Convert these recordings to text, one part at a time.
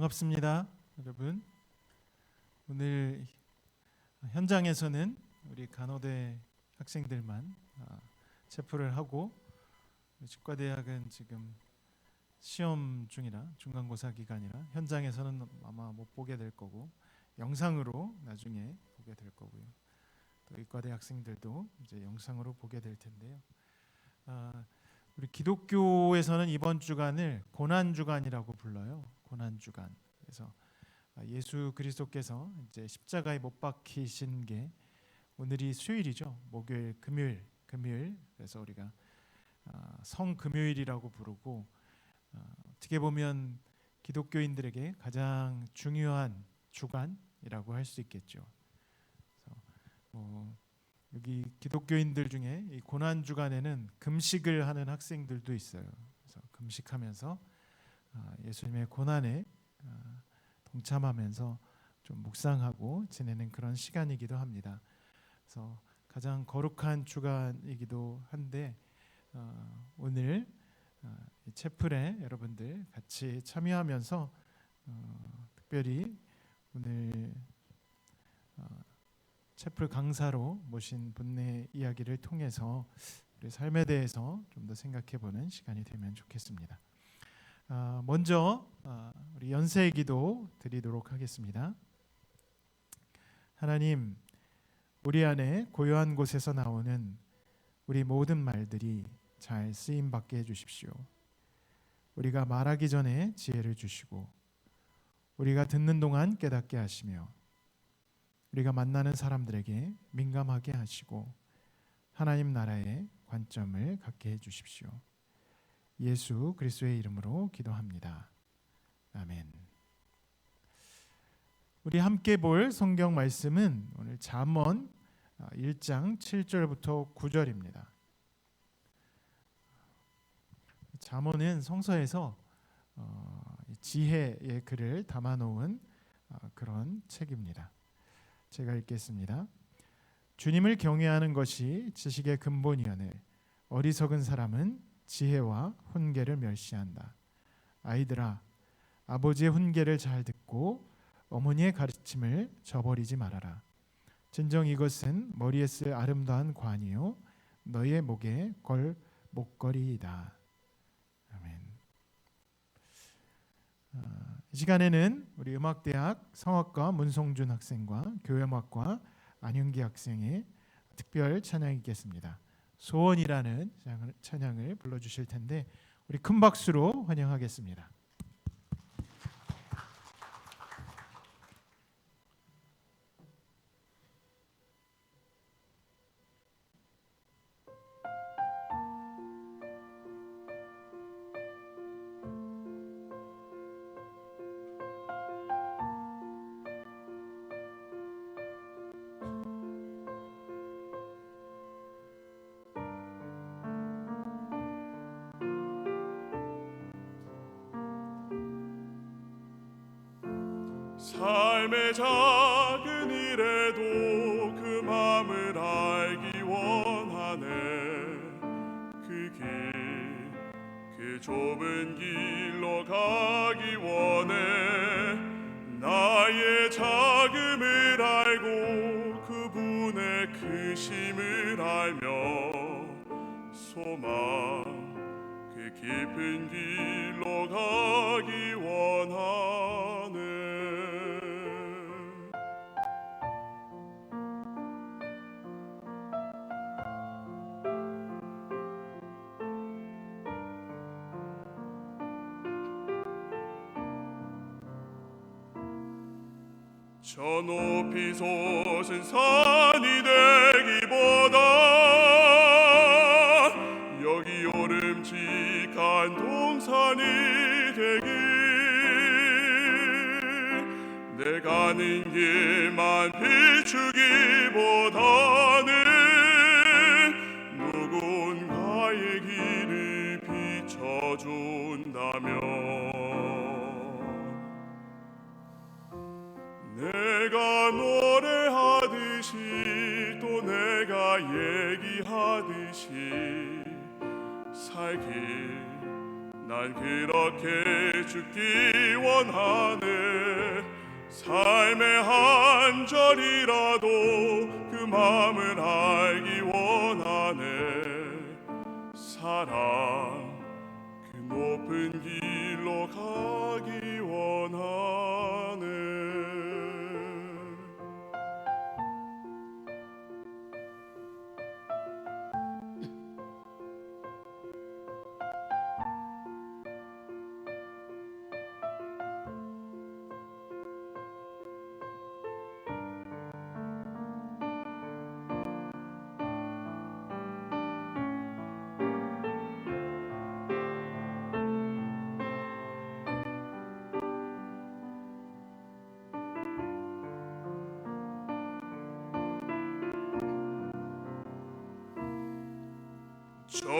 반갑습니다, 여러분. 오늘 현장에서는 우리 간호대 학생들만 체포를 하고, 치과대학은 지금 시험 중이라 중간고사 기간이라 현장에서는 아마 못 보게 될 거고 영상으로 나중에 보게 될 거고요. 또 의과대 학생들도 이제 영상으로 보게 될 텐데요. 우리 기독교에서는 이번 주간을 고난 주간이라고 불러요. 고난 주간. 그래서 예수 그리스도께서 이제 십자가에 못 박히신 게 오늘이 수요일이죠. 목요일, 금요일. 그래서 우리가 성금요일이라고 부르고, 어떻게 보면 기독교인들에게 가장 중요한 주간이라고 할 수 있겠죠. 그래서 여기 기독교인들 중에 이 고난 주간에는 금식을 하는 학생들도 있어요. 그래서 금식하면서 예수님의 고난에 동참하면서 좀 묵상하고 지내는 그런 시간이기도 합니다. 그래서 가장 거룩한 주간이기도 한데, 오늘 이 채플에 여러분들 같이 참여하면서 특별히 오늘 채플 강사로 모신 분의 이야기를 통해서 우리 삶에 대해서 좀 더 생각해보는 시간이 되면 좋겠습니다. 먼저 우리 연세의 기도 드리도록 하겠습니다. 하나님, 우리 안에 고요한 곳에서 나오는 우리 모든 말들이 잘 쓰임 받게 해주십시오. 우리가 말하기 전에 지혜를 주시고, 우리가 듣는 동안 깨닫게 하시며, 우리가 만나는 사람들에게 민감하게 하시고 하나님 나라의 관점을 갖게 해주십시오. 예수 그리스도의 이름으로 기도합니다. 아멘. 우리 함께 볼 성경 말씀은 오늘 잠언 1장 7절부터 9절입니다. 잠언은 성서에서 지혜의 글을 담아놓은 그런 책입니다. 제가 읽겠습니다. 주님을 경외하는 것이 지식의 근본이오늘 어리석은 사람은 지혜와 훈계를 멸시한다. 아이들아, 아버지의 훈계를 잘 듣고 어머니의 가르침을 저버리지 말아라. 진정 이것은 머리에 쓸 아름다운 관이요 너희의 목에 걸 목걸이이다. 아멘. 이 시간에는 우리 음악대학 성악과 문성준 학생과 교회음악과 안윤기 학생의 특별 찬양이 있겠습니다. 소원이라는 찬양을 불러주실 텐데 우리 큰 박수로 환영하겠습니다. 삶의 작은 일에도 그 마음을 알기 원하네. 그 좁은 길로 가기 원해. 나의 작음을 알고 그분의 크심을 알며 소망 그 깊은 길로 가기 원하네. 저 높이 솟은 산이 되기보다 여기 오름직한 동산이 되길. 내 가는 길만 비추기보다는 누군가의 길을 비춰준다면 내가 노래하듯이 또 내가 얘기하듯이 살길 난 그렇게 죽기 원하네.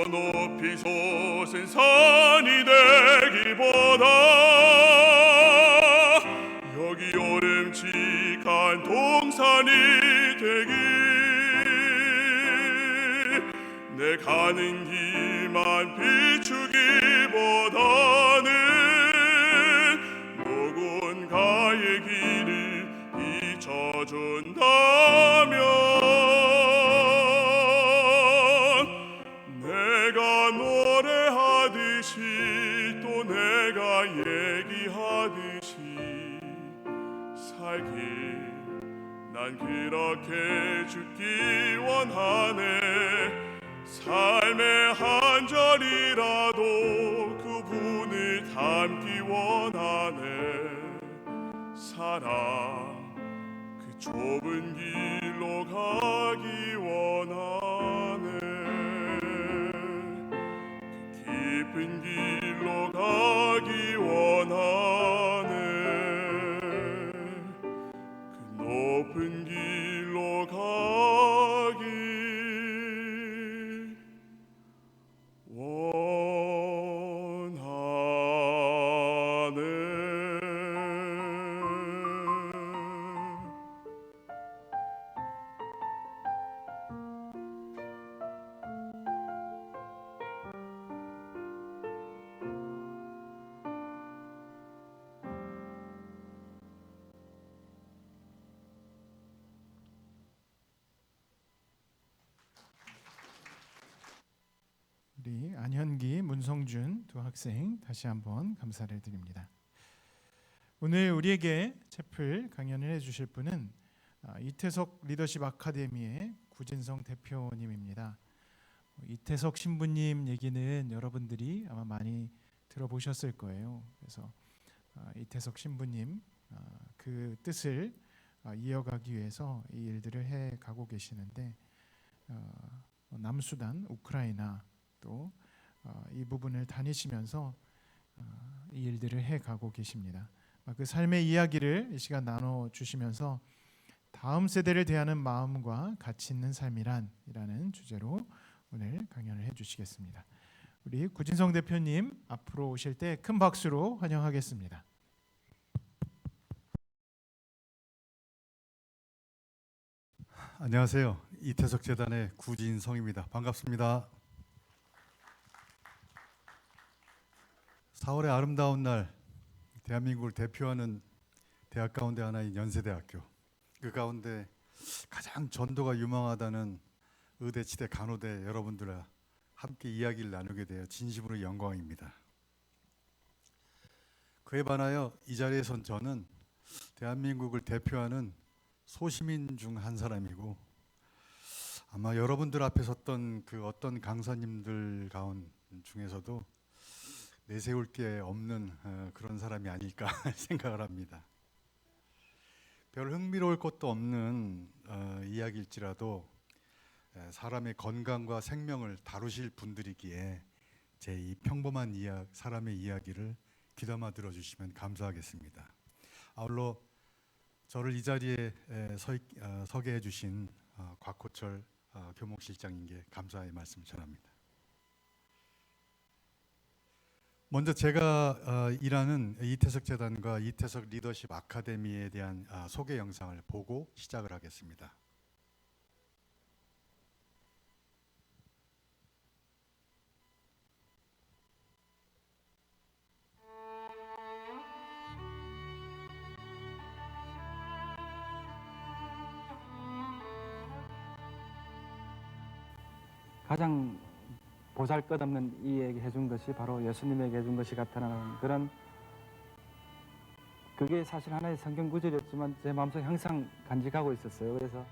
높이 솟은 산이 되기보다 여기 오름직한 동산이 되길 내 가는 길만 비추기보다는 누군가의 길을 비춰준다면 내가 노래하듯이 또 내가 얘기하듯이 살길 난 그렇게 죽기 원하네. 삶의 한 절이라도 그분을 닮기 원하네. 사랑 그 좁은 길로 가기 원하네. 그 깊은 길로 가기 원하네. 그 높은 길로 가기 우리 안현기, 문성준 두 학생 다시 한번 감사를 드립니다. 오늘 우리에게 채플 강연을 해주실 분은 이태석 리더십 아카데미의 구진성 대표님입니다. 이태석 신부님 얘기는 여러분들이 아마 많이 들어보셨을 거예요. 그래서 이태석 신부님 그 뜻을 이어가기 위해서 이 일들을 해가고 계시는데 남수단, 우크라이나 또 이 부분을 다니시면서 이 일들을 해가고 계십니다. 그 삶의 이야기를 이 시간 나눠주시면서 다음 세대를 대하는 마음과 가치 있는 삶이란이라는 주제로 오늘 강연을 해주시겠습니다. 우리 구진성 대표님 앞으로 오실 때 큰 박수로 환영하겠습니다. 안녕하세요. 이태석 재단의 구진성입니다. 반갑습니다. 4월의 아름다운 날, 대한민국을 대표하는 대학 가운데 하나인 연세대학교, 그 가운데 가장 전도가 유망하다는 의대치대 간호대 여러분들과 함께 이야기를 나누게 되어 진심으로 영광입니다. 그에 반하여 이 자리에 선 저는 대한민국을 대표하는 소시민 중 한 사람이고, 아마 여러분들 앞에 섰던 그 어떤 강사님들 가운 중에서도 내세울 게 없는 그런 사람이 아닐까 생각을 합니다. 별 흥미로울 것도 없는 이야기일지라도 사람의 건강과 생명을 다루실 분들이기에 제 이 평범한 사람의 이야기를 귀담아 들어주시면 감사하겠습니다. 아울러 저를 이 자리에 서게 해주신 곽호철 교목실장님께 감사의 말씀 전합니다. 먼저 제가 일하는 이태석 재단과 이태석 리더십 아카데미에 대한 소개 영상을 보고 시작을 하겠습니다. 가장 보잘것없는 이에게 해준 것이 바로 예수님에게 해준 것이 같다는 그런, 그게 사실 하나의 성경 구절이었지만 제 마음속에 항상 간직하고 있었어요. 그래서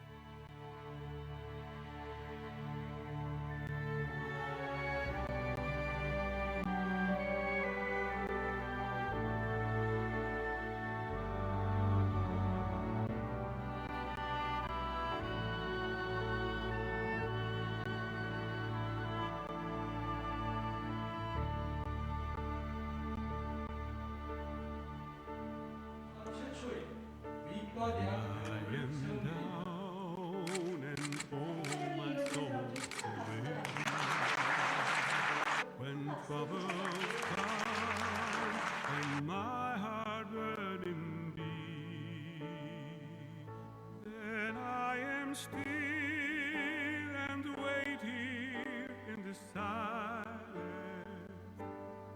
stand still and wait here in the silence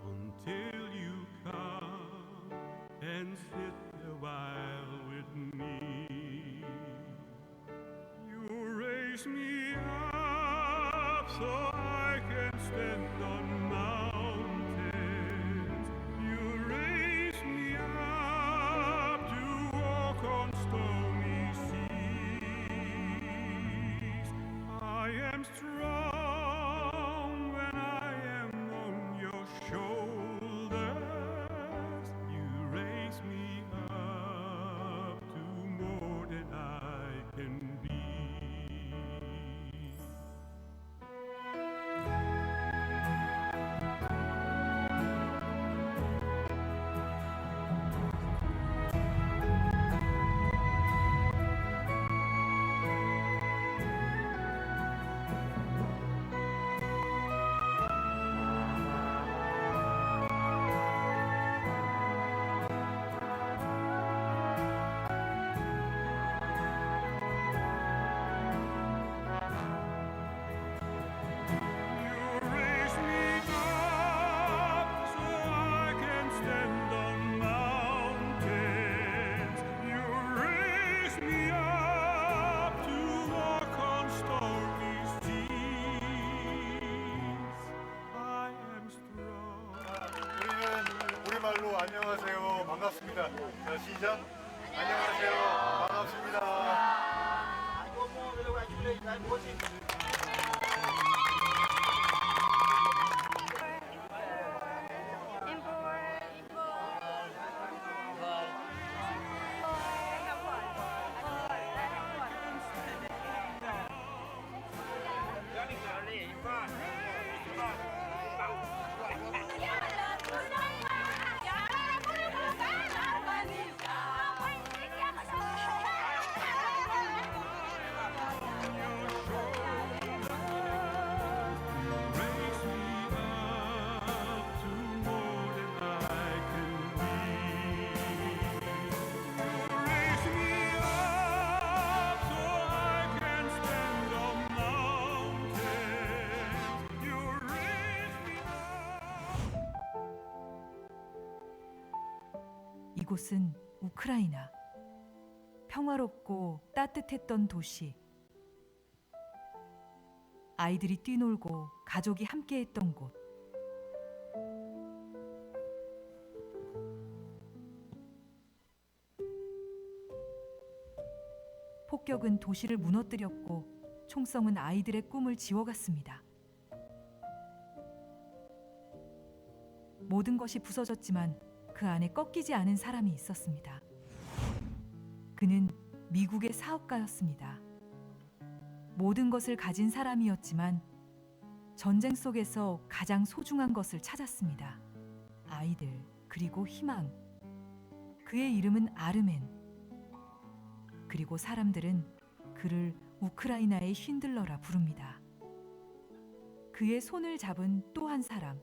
until you come and sit a while with me. You raise me up so I can stand on mountains. You raise me up to walk on stormy seas. I am strong when I am on your shoulders. You raise me up to more than I can be. 우리말로 안녕하세요. 반갑습니다. 자, 시작. 안녕하세요. 반갑습니다. 이곳은 우크라이나. 평화롭고 따뜻했던 도시. 아이들이 뛰놀고 가족이 함께했던 곳. 폭격은 도시를 무너뜨렸고 총성은 아이들의 꿈을 지워갔습니다. 모든 것이 부서졌지만 그 안에 꺾이지 않은 사람이 있었습니다. 그는 미국의 사업가였습니다. 모든 것을 가진 사람이었지만 전쟁 속에서 가장 소중한 것을 찾았습니다. 아이들, 그리고 희망. 그의 이름은 아르멘. 그리고 사람들은 그를 우크라이나의 쉰들러라 부릅니다. 그의 손을 잡은 또 한 사람,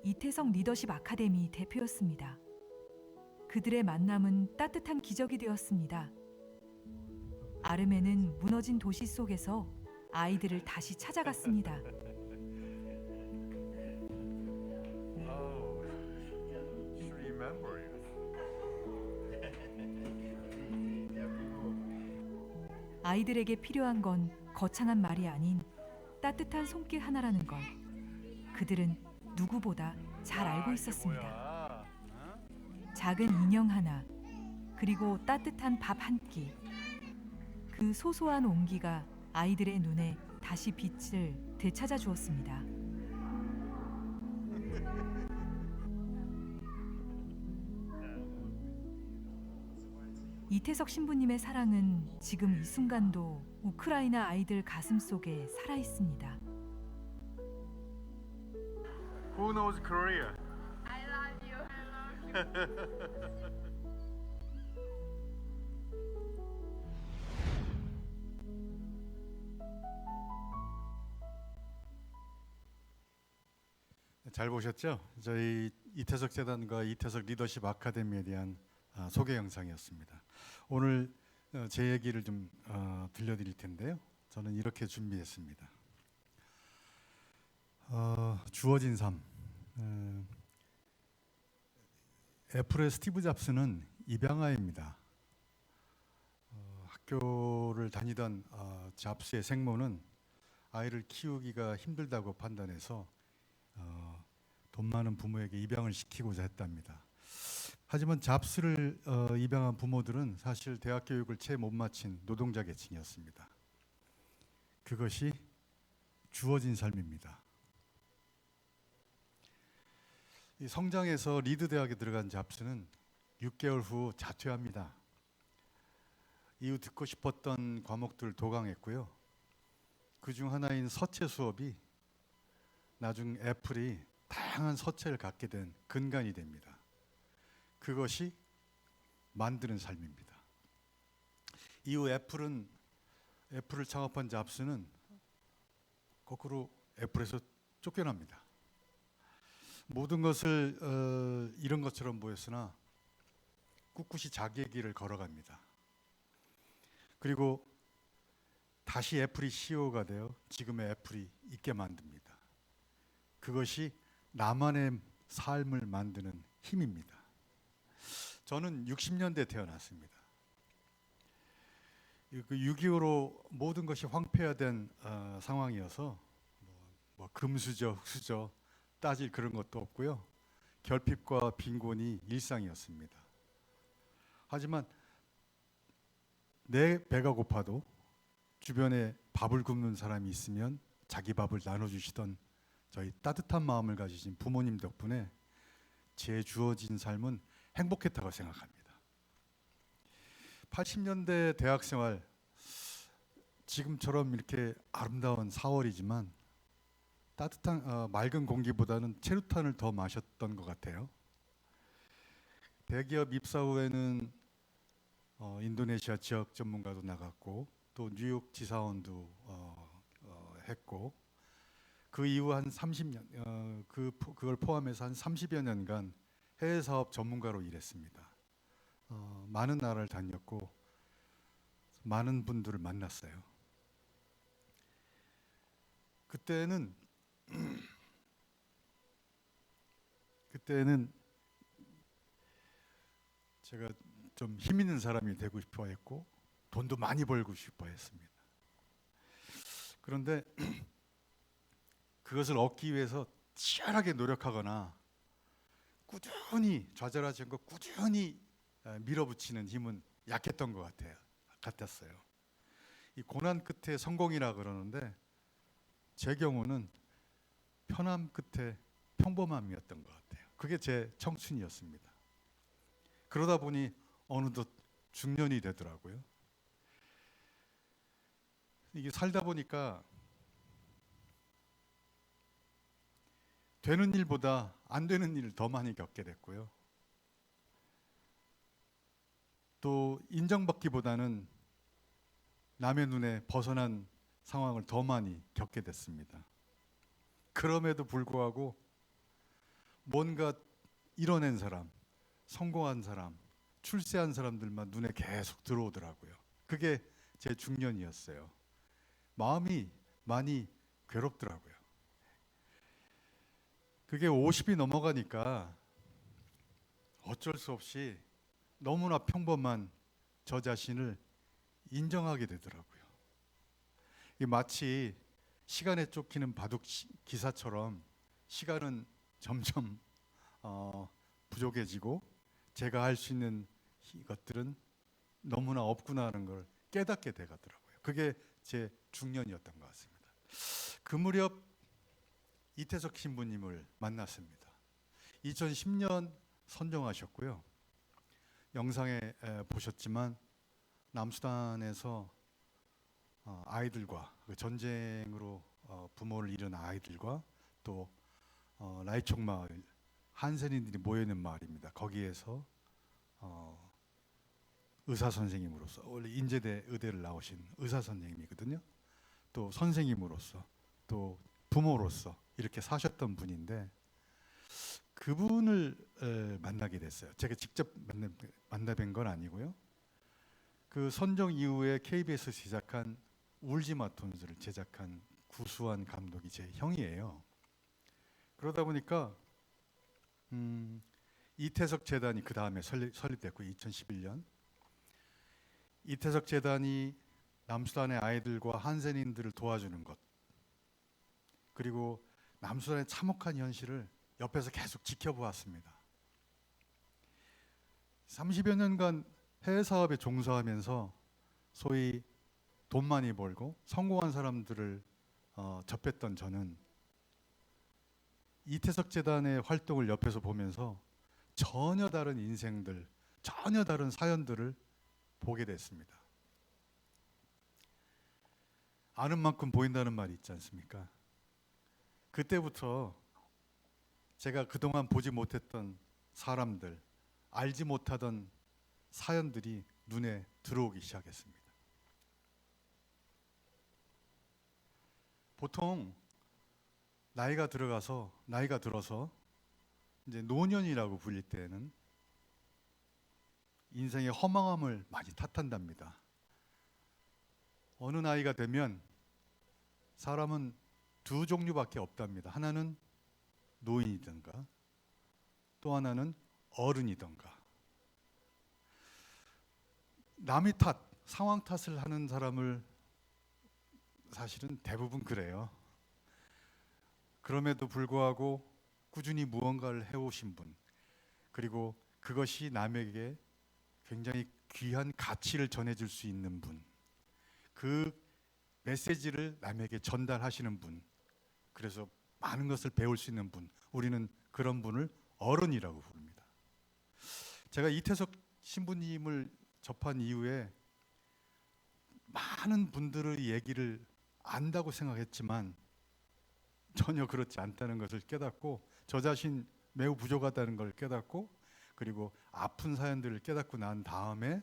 이태석 리더십 아카데미 대표였습니다. 그들의 만남은 따뜻한 기적이 되었습니다. 아르멘은 무너진 도시 속에서 아이들을 다시 찾아갔습니다. 아이들에게 필요한 건 거창한 말이 아닌 따뜻한 손길 하나라는 걸 그들은 누구보다 잘 알고 있었습니다. 작은 인형 하나, 그리고 따뜻한 밥 한 끼. 그 소소한 온기가 아이들의 눈에 다시 빛을 되찾아 주었습니다. 이태석 신부님의 사랑은 지금 이 순간도 우크라이나 아이들 가슴 속에 살아 있습니다. Who knows Korea? I love you. I love you. 잘 보셨죠? 저희 이태석 재단과 이태석 리더십 아카데미에 대한 소개 영상이었습니다. 오늘 제 얘기를 좀 들려드릴 텐데요. 저는 이렇게 준비했습니다. 주어진 삶. 애플의 스티브 잡스는 입양아입니다. 학교를 다니던 잡스의 생모는 아이를 키우기가 힘들다고 판단해서 돈 많은 부모에게 입양을 시키고자 했답니다. 하지만 잡스를 입양한 부모들은 사실 대학 교육을 채 못 마친 노동자 계층이었습니다. 그것이 주어진 삶입니다. 이 성장해서 리드 대학에 들어간 잡스는 6개월 후 자퇴합니다. 이후 듣고 싶었던 과목들 도강했고요. 그중 하나인 서체 수업이 나중 애플이 다양한 서체를 갖게 된 근간이 됩니다. 그것이 만드는 삶입니다. 이후 애플을 창업한 잡스는 거꾸로 애플에서 쫓겨납니다. 모든 것을 잃은 것처럼 보였으나 꿋꿋이 자기의 길을 걸어갑니다. 그리고 다시 애플이 CEO가 되어 지금의 애플이 있게 만듭니다. 그것이 나만의 삶을 만드는 힘입니다. 저는 60년대에 태어났습니다. 6.25로 모든 것이 황폐화된 상황이어서 뭐 금수저, 흑수저 따질 그런 것도 없고요. 결핍과 빈곤이 일상이었습니다. 하지만 내 배가 고파도 주변에 밥을 굶는 사람이 있으면 자기 밥을 나눠주시던 저희 따뜻한 마음을 가지신 부모님 덕분에 제 주어진 삶은 행복했다고 생각합니다. 80년대 대학생활, 지금처럼 이렇게 아름다운 4월이지만 따뜻한 맑은 공기보다는 체류탄을 더 마셨던 것 같아요. 대기업 입사 후에는 인도네시아 지역 전문가도 나갔고 또 뉴욕 지사원도 했고 그 이후 한 30년 그걸 포함해서 한 30여 년간 해외 사업 전문가로 일했습니다. 많은 나라를 다녔고 많은 분들을 만났어요. 그때는 제가 좀 힘 있는 사람이 되고 싶어 했고 돈도 많이 벌고 싶어 했습니다. 그런데 그것을 얻기 위해서 치열하게 노력하거나 꾸준히 좌절하지 않고 꾸준히 밀어붙이는 힘은 약했던 것 같았어요. 이 고난 끝에 성공이라 그러는데 제 경우는 편함 끝에 평범함이었던 것 같아요. 그게 제 청춘이었습니다. 그러다 보니 어느덧 중년이 되더라고요. 이게 살다 보니까 되는 일보다 안 되는 일을 더 많이 겪게 됐고요. 또 인정받기보다는 남의 눈에 벗어난 상황을 더 많이 겪게 됐습니다. 그럼에도 불구하고 뭔가 이뤄낸 사람, 성공한 사람, 출세한 사람들만 눈에 계속 들어오더라고요. 그게 제 중년이었어요. 마음이 많이 괴롭더라고요. 그게 50이 넘어가니까 어쩔 수 없이 너무나 평범한 저 자신을 인정하게 되더라고요. 이 마치 시간에 쫓기는 바둑 기사처럼 시간은 점점 부족해지고 제가 할 수 있는 것들은 너무나 없구나 하는 걸 깨닫게 되더라고요. 그게 제 중년이었던 것 같습니다. 그 무렵 이태석 신부님을 만났습니다. 2010년 선정하셨고요. 영상에 보셨지만 남수단에서 아이들과 전쟁으로 부모를 잃은 아이들과 또 라이촉 마을 한센인들이 모여 있는 마을입니다. 거기에서 의사 선생님으로서 원래 인제대 의대를 나오신 의사 선생님이거든요. 또 선생님으로서 또 부모로서 이렇게 사셨던 분인데 그분을 만나게 됐어요. 제가 직접 만나 뵌 건 아니고요. 그 선정 이후에 KBS 제작한 울지마 톤스를 제작한 구수한 감독이 제 형이에요. 그러다 보니까 이태석 재단이 그 다음에 설립됐고 2011년 이태석 재단이 남수단의 아이들과 한센인들을 도와주는 것, 그리고 남수단의 참혹한 현실을 옆에서 계속 지켜보았습니다. 30여 년간 해외 사업에 종사하면서 소위 돈 많이 벌고 성공한 사람들을 접했던 저는 이태석 재단의 활동을 옆에서 보면서 전혀 다른 인생들, 전혀 다른 사연들을 보게 됐습니다. 아는 만큼 보인다는 말이 있지 않습니까? 그때부터 제가 그동안 보지 못했던 사람들, 알지 못하던 사연들이 눈에 들어오기 시작했습니다. 보통 나이가 들어서 이제 노년이라고 불릴 때에는 인생의 허망함을 많이 탓한답니다. 어느 나이가 되면 사람은 두 종류밖에 없답니다. 하나는 노인이든가 또 하나는 어른이든가. 남의 탓, 상황 탓을 하는 사람을 사실은 대부분 그래요. 그럼에도 불구하고 꾸준히 무언가를 해오신 분, 그리고 그것이 남에게 굉장히 귀한 가치를 전해줄 수 있는 분, 그 메시지를 남에게 전달하시는 분, 그래서 많은 것을 배울 수 있는 분, 우리는 그런 분을 어른이라고 부릅니다. 제가 이태석 신부님을 접한 이후에 많은 분들의 얘기를 안다고 생각했지만 전혀 그렇지 않다는 것을 깨닫고, 저 자신 매우 부족하다는 걸 깨닫고, 그리고 아픈 사연들을 깨닫고 난 다음에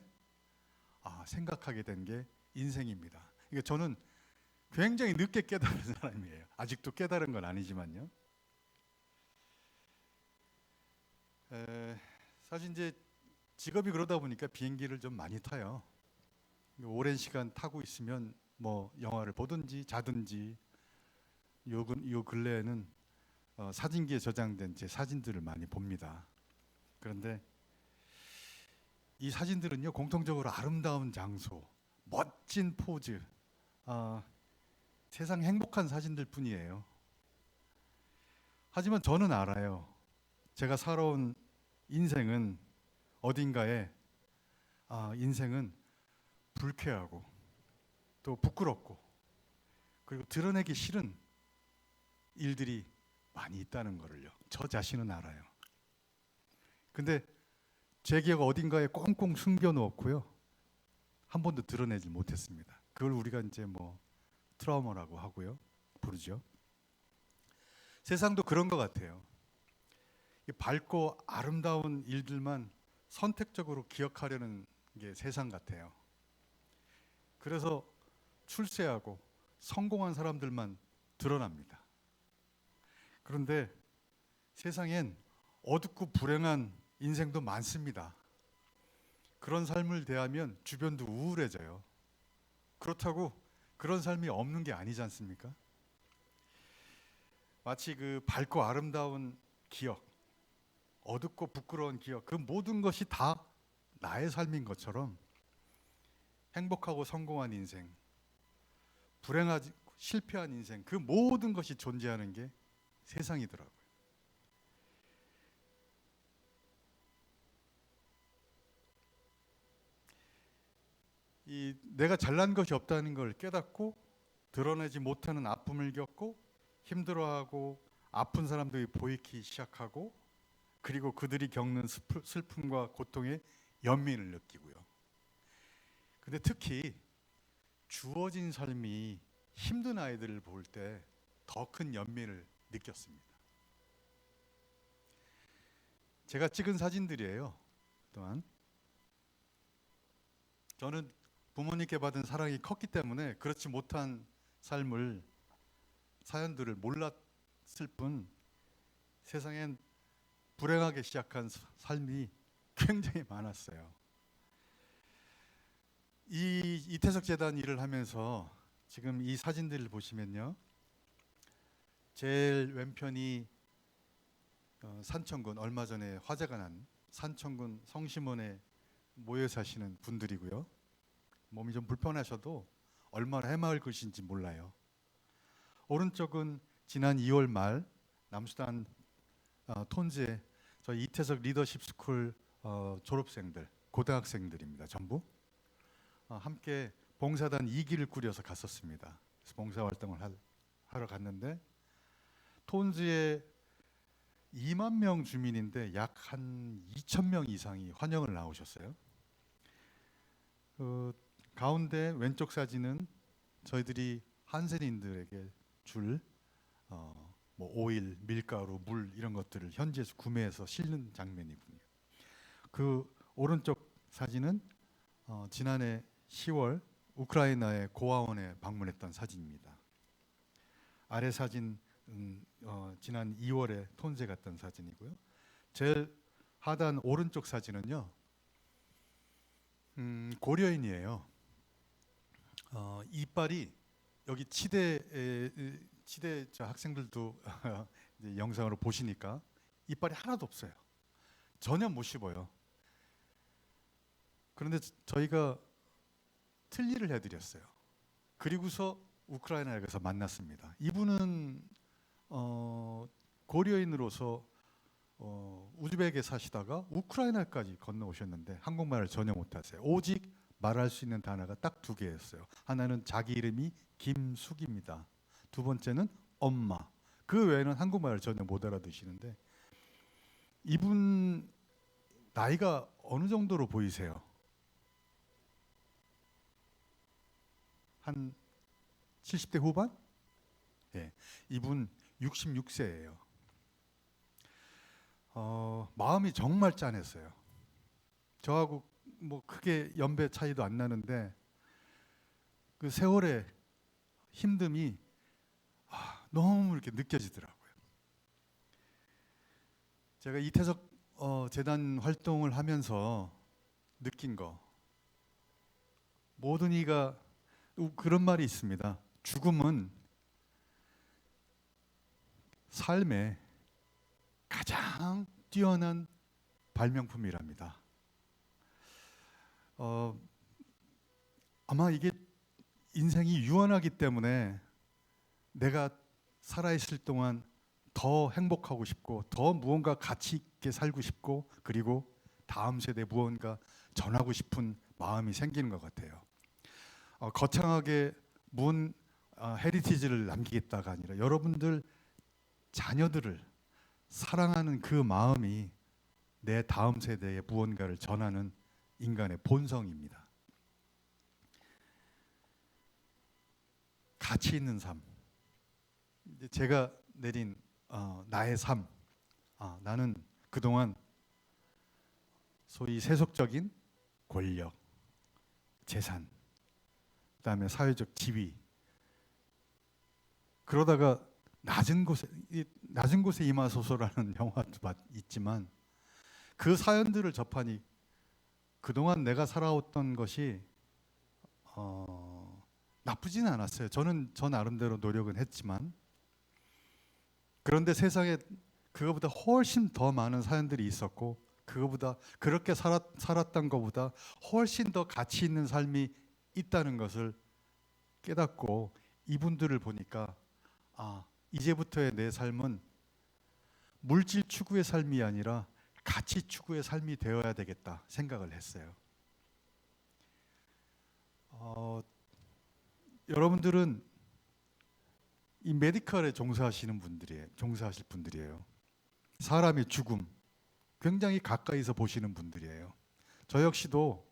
생각하게 된 게 인생입니다. 이게 저는 굉장히 늦게 깨달은 사람이에요. 아직도 깨달은 건 아니지만요. 사실 이제 직업이 그러다 보니까 비행기를 좀 많이 타요. 오랜 시간 타고 있으면 뭐 영화를 보든지 자든지, 요 근래에는 사진기에 저장된 제 사진들을 많이 봅니다. 그런데 이 사진들은요, 공통적으로 아름다운 장소, 멋진 포즈, 세상 행복한 사진들 뿐이에요. 하지만 저는 알아요. 제가 살아온 인생은 어딘가에 인생은 불쾌하고 또 부끄럽고 그리고 드러내기 싫은 일들이 많이 있다는 거를요, 저 자신은 알아요. 근데 제 기억 어딘가에 꽁꽁 숨겨놓았고요, 한 번도 드러내지 못했습니다. 그걸 우리가 이제 뭐 트라우마라고 하고요, 부르죠. 세상도 그런 것 같아요. 이 밝고 아름다운 일들만 선택적으로 기억하려는 게 세상 같아요. 그래서 출세하고 성공한 사람들만 드러납니다. 그런데 세상엔 어둡고 불행한 인생도 많습니다. 그런 삶을 대하면 주변도 우울해져요. 그렇다고 그런 삶이 없는 게 아니지 않습니까? 마치 그 밝고 아름다운 기억, 어둡고 부끄러운 기억, 그 모든 것이 다 나의 삶인 것처럼 행복하고 성공한 인생, 불행하지 실패한 인생, 그 모든 것이 존재하는 게 세상이더라고요. 이 내가 잘난 것이 없다는 걸 깨닫고 드러내지 못하는 아픔을 겪고 힘들어하고 아픈 사람들이 보이기 시작하고, 그리고 그들이 겪는 슬픔과 고통에 연민을 느끼고요. 근데 특히 주어진 삶이 힘든 아이들을 볼 때 더 큰 연민을 느꼈습니다. 제가 찍은 사진들이에요. 또한 저는 부모님께 받은 사랑이 컸기 때문에 그렇지 못한 사연들을 몰랐을 뿐, 세상엔 불행하게 시작한 삶이 굉장히 많았어요. 이태석 재단 일을 하면서 지금 이 사진들을 보시면요, 제일 왼편이 산청군, 얼마 전에 화재가 난 산청군 성심원에 모여 사시는 분들이고요. 몸이 좀 불편하셔도 얼마나 해마을 것인지 몰라요. 오른쪽은 지난 2월 말 남수단 톤즈에 저희 이태석 리더십 스쿨 졸업생들, 고등학생들입니다. 전부 함께 봉사단 2기를 꾸려서 갔었습니다. 그래서 봉사활동을 하러 갔는데, 톤즈에 2만 명 주민인데 약 한 2천 명 이상이 환영을 나오셨어요. 가운데 왼쪽 사진은 저희들이 한센인들에게 줄 뭐 오일, 밀가루, 물 이런 것들을 현지에서 구매해서 실는 장면이군요. 그 오른쪽 사진은 지난해 10월 우크라이나의 고아원에 방문했던 사진입니다. 아래 사진 지난 2월에 톤제 갔던 사진이고요. 제일 하단 오른쪽 사진은요, 고려인이에요. 이빨이 여기 치대 저 학생들도 이제 영상으로 보시니까 이빨이 하나도 없어요. 전혀 못 씹어요. 그런데 저희가 틀니를 해드렸어요. 그리고서 우크라이나에 가서 만났습니다. 이분은 고려인으로서 우즈벡에 사시다가 우크라이나까지 건너오셨는데 한국말을 전혀 못하세요. 오직 말할 수 있는 단어가 딱 2개였어요. 하나는 자기 이름이 김숙입니다. 두 번째는 엄마. 그 외에는 한국말을 전혀 못 알아듣시는데, 이분 나이가 어느 정도로 보이세요? 한 70대 후반? 예, 이분 66세예요. 마음이 정말 짠했어요. 저하고 뭐 크게 연배 차이도 안 나는데 그 세월의 힘듦이 너무 이렇게 느껴지더라고요. 제가 이태석 재단 활동을 하면서 느낀 거, 모든 이가 그런 말이 있습니다. 죽음은 삶의 가장 뛰어난 발명품이랍니다. 아마 이게 인생이 유한하기 때문에 내가 살아있을 동안 더 행복하고 싶고 더 무언가 가치 있게 살고 싶고 그리고 다음 세대에 무언가 전하고 싶은 마음이 생기는 것 같아요. 거창하게 무슨 헤리티지를 남기겠다가 아니라 여러분들 자녀들을 사랑하는 그 마음이 내 다음 세대에 무언가를 전하는 인간의 본성입니다. 가치 있는 삶. 이제 제가 내린 나의 삶. 나는 그동안 소위 세속적인 권력, 재산, 그다음에 사회적 지위, 그러다가 낮은 곳에 임하소서라는 영화도 있지만 그 사연들을 접하니 그동안 내가 살아왔던 것이 나쁘지는 않았어요. 저는 저 나름대로 노력은 했지만, 그런데 세상에 그거보다 훨씬 더 많은 사연들이 있었고 그거보다 그렇게 살았던 것보다 훨씬 더 가치 있는 삶이 있다는 것을 깨닫고 이분들을 보니까 이제부터의 내 삶은 물질 추구의 삶이 아니라 가치 추구의 삶이 되어야 되겠다 생각을 했어요. 여러분들은 이 메디컬에 종사하실 분들이에요. 사람의 죽음 굉장히 가까이서 보시는 분들이에요. 저 역시도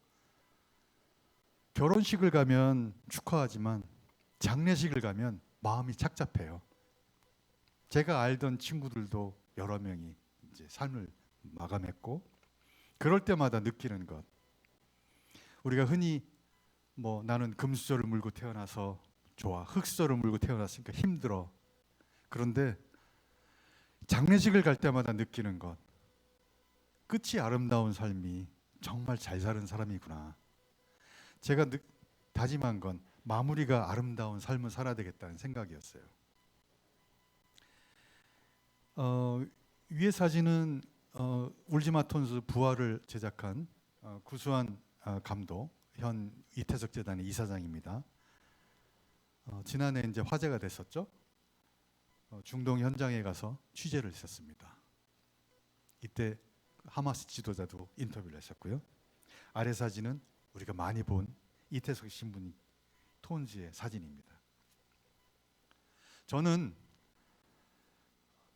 결혼식을 가면 축하하지만 장례식을 가면 마음이 착잡해요. 제가 알던 친구들도 여러 명이 이제 삶을 마감했고, 그럴 때마다 느끼는 것, 우리가 흔히 나는 금수저를 물고 태어나서 좋아, 흙수저를 물고 태어났으니까 힘들어. 그런데 장례식을 갈 때마다 느끼는 것, 끝이 아름다운 삶이 정말 잘 사는 사람이구나. 제가 다짐한 건 마무리가 아름다운 삶을 살아야 되겠다는 생각이었어요. 위의 사진은 울지마 톤스 부활을 제작한 구수한 감독, 현 이태석 재단의 이사장입니다. 지난해 이제 화제가 됐었죠. 중동 현장에 가서 취재를 했었습니다. 이때 하마스 지도자도 인터뷰를 했었고요. 아래 사진은 우리가 많이 본 이태석 신부님 톤즈의 사진입니다. 저는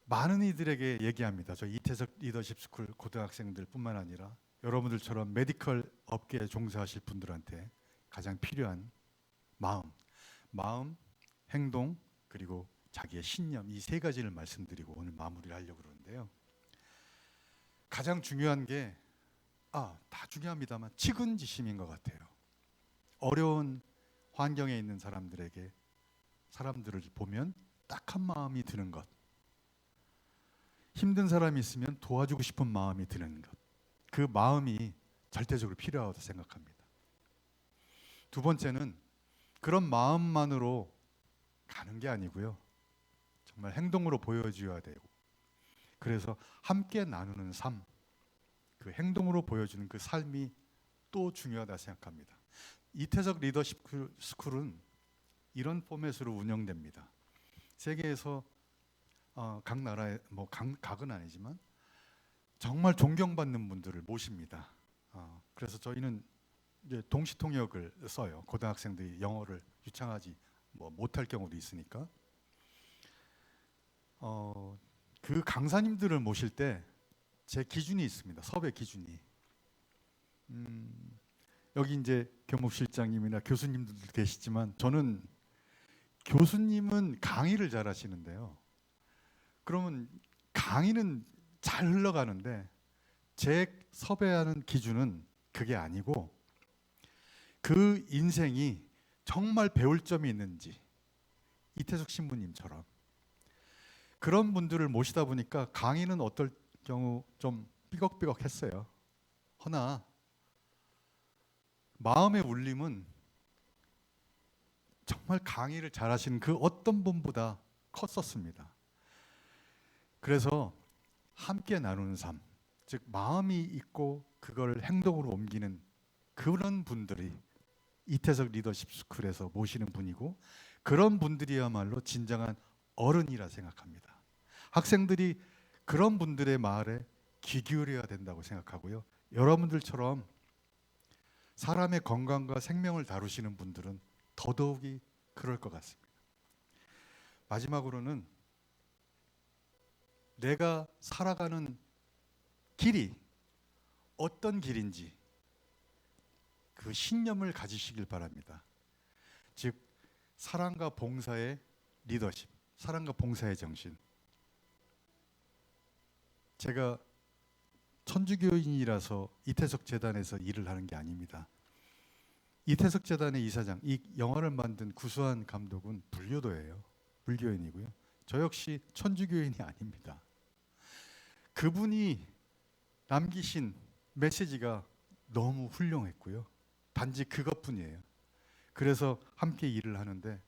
많은 이들에게 얘기합니다. 저 이태석 리더십 스쿨 고등학생들뿐만 아니라 여러분들처럼 메디컬 업계에 종사하실 분들한테 가장 필요한 마음, 행동, 그리고 자기의 신념, 이 세 가지를 말씀드리고 오늘 마무리를 하려고 그러는데요. 가장 중요한 게 다 중요합니다만 측은지심인 것 같아요. 어려운 환경에 있는 사람들을 보면 딱한 마음이 드는 것, 힘든 사람이 있으면 도와주고 싶은 마음이 드는 것, 그 마음이 절대적으로 필요하다고 생각합니다. 두 번째는 그런 마음만으로 가는 게 아니고요. 정말 행동으로 보여줘야 되고, 그래서 함께 나누는 삶, 그 행동으로 보여주는 그 삶이 또 중요하다 생각합니다. 이태석 리더십 스쿨은 이런 포맷으로 운영됩니다. 세계에서 각 나라의 각은 아니지만 정말 존경받는 분들을 모십니다. 그래서 저희는 이제 동시통역을 써요. 고등학생들이 영어를 유창하지 못할 경우도 있으니까. 그 강사님들을 모실 때 제 기준이 있습니다. 섭외 기준이. 여기 이제 교무실장님이나 교수님들도 계시지만 저는 교수님은 강의를 잘 하시는데요. 그러면 강의는 잘 흘러가는데 제 섭외하는 기준은 그게 아니고 그 인생이 정말 배울 점이 있는지, 이태석 신부님처럼 그런 분들을 모시다 보니까 강의는 어떨 경우 좀 삐걱삐걱했어요. 허나 마음의 울림은 정말 강의를 잘하시는 그 어떤 분보다 컸었습니다. 그래서 함께 나누는 삶, 즉 마음이 있고 그걸 행동으로 옮기는 그런 분들이 이태석 리더십 스쿨에서 모시는 분이고, 그런 분들이야말로 진정한 어른이라 생각합니다. 학생들이 그런 분들의 말에 귀 기울여야 된다고 생각하고요. 여러분들처럼 사람의 건강과 생명을 다루시는 분들은 더더욱이 그럴 것 같습니다. 마지막으로는 내가 살아가는 길이 어떤 길인지 그 신념을 가지시길 바랍니다. 즉 사랑과 봉사의 리더십, 사랑과 봉사의 정신. 제가 천주교인이라서 이태석 재단에서 일을 하는 게 아닙니다. 이태석 재단의 이사장, 이 영화를 만든 구수한 감독은 불교도예요. 불교인이고요. 저 역시 천주교인이 아닙니다. 그분이 남기신 메시지가 너무 훌륭했고요. 단지 그것뿐이에요. 그래서 함께 일을 하는데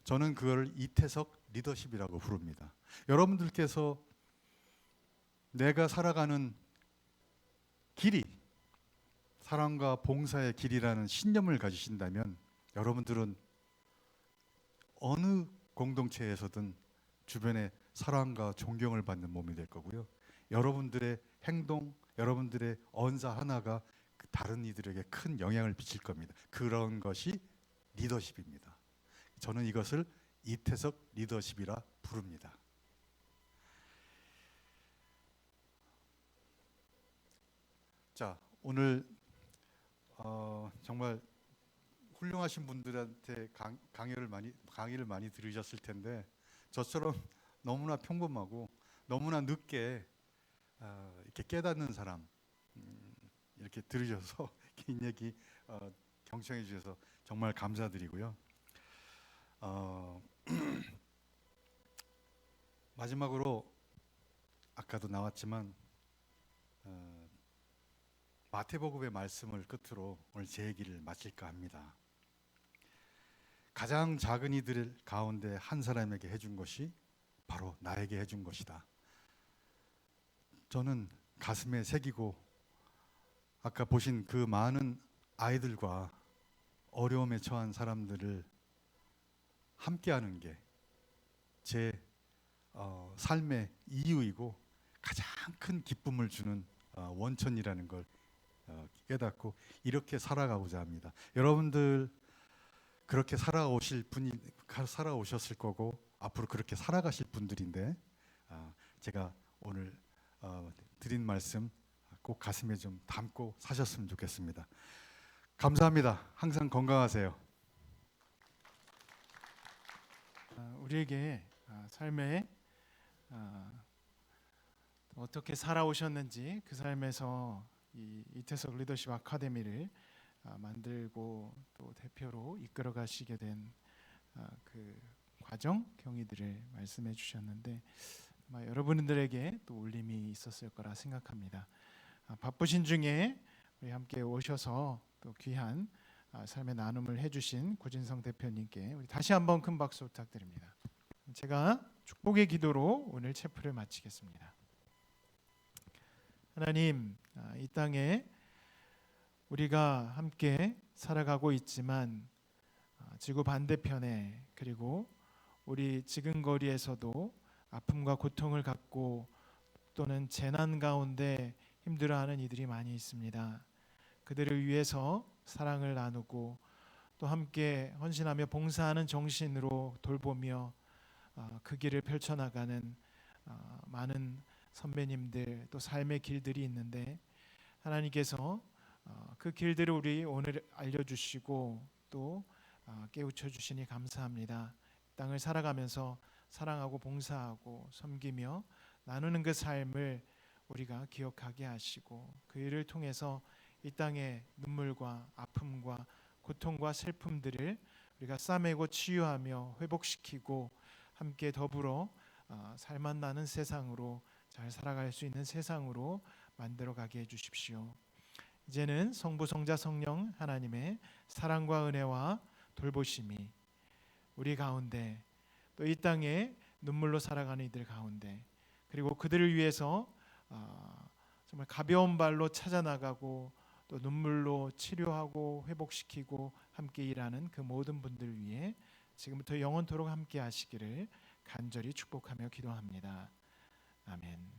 저는 그걸 이태석 리더십이라고 부릅니다. 여러분들께서 내가 살아가는 길이 사랑과 봉사의 길이라는 신념을 가지신다면 여러분들은 어느 공동체에서든 주변에 사랑과 존경을 받는 몸이 될 거고요. 여러분들의 행동, 여러분들의 언사 하나가 다른 이들에게 큰 영향을 미칠 겁니다. 그런 것이 리더십입니다. 저는 이것을 이태석 리더십이라 부릅니다. 자, 오늘 정말 훌륭하신 분들한테 강의를 많이 들으셨을 텐데 저처럼 너무나 평범하고 너무나 늦게 이렇게 깨닫는 사람 이렇게 들으셔서 긴 얘기 경청해 주셔서 정말 감사드리고요. 마지막으로 아까도 나왔지만 마태복음의 말씀을 끝으로 오늘 제 얘기를 마칠까 합니다. 가장 작은 이들 가운데 한 사람에게 해준 것이 바로 나에게 해준 것이다. 저는 가슴에 새기고 아까 보신 그 많은 아이들과 어려움에 처한 사람들을 함께하는 게 제 삶의 이유이고 가장 큰 기쁨을 주는 원천이라는 걸 깨닫고 이렇게 살아가고자 합니다. 여러분들 그렇게 살아오셨을 거고 앞으로 그렇게 살아가실 분들인데 제가 오늘 드린 말씀 꼭 가슴에 좀 담고 사셨으면 좋겠습니다. 감사합니다. 항상 건강하세요. 우리에게 삶에 어떻게 살아오셨는지 그 삶에서 이 이태석 리더십 아카데미를 만들고 또 대표로 이끌어 가시게 된 그 과정 경위들을 말씀해 주셨는데 아마 여러분들에게 또 울림이 있었을 거라 생각합니다. 바쁘신 중에 우리 함께 오셔서 또 귀한 삶의 나눔을 해주신 구진성 대표님께 우리 다시 한번 큰 박수 부탁드립니다. 제가 축복의 기도로 오늘 체프를 마치겠습니다. 하나님, 이 땅에 우리가 함께 살아가고 있지만 지구 반대편에 그리고 우리 지근거리에서도 아픔과 고통을 갖고 또는 재난 가운데 힘들어하는 이들이 많이 있습니다. 그들을 위해서 사랑을 나누고 또 함께 헌신하며 봉사하는 정신으로 돌보며 그 길을 펼쳐나가는 많은 선배님들 또 삶의 길들이 있는데 하나님께서 그 길들을 우리 오늘 알려주시고 또 깨우쳐 주시니 감사합니다. 땅을 살아가면서 사랑하고 봉사하고 섬기며 나누는 그 삶을 우리가 기억하게 하시고 그 일을 통해서 이 땅의 눈물과 아픔과 고통과 슬픔들을 우리가 싸매고 치유하며 회복시키고 함께 더불어 살맛 나는 세상으로 잘 살아갈 수 있는 세상으로 만들어가게 해주십시오. 이제는 성부 성자 성령 하나님의 사랑과 은혜와 돌보심이 우리 가운데 또 이 땅에 눈물로 살아가는 이들 가운데 그리고 그들을 위해서 정말 가벼운 발로 찾아나가고 또 눈물로 치료하고 회복시키고 함께 일하는 그 모든 분들 위해 지금부터 영원토록 함께 하시기를 간절히 축복하며 기도합니다. 아멘.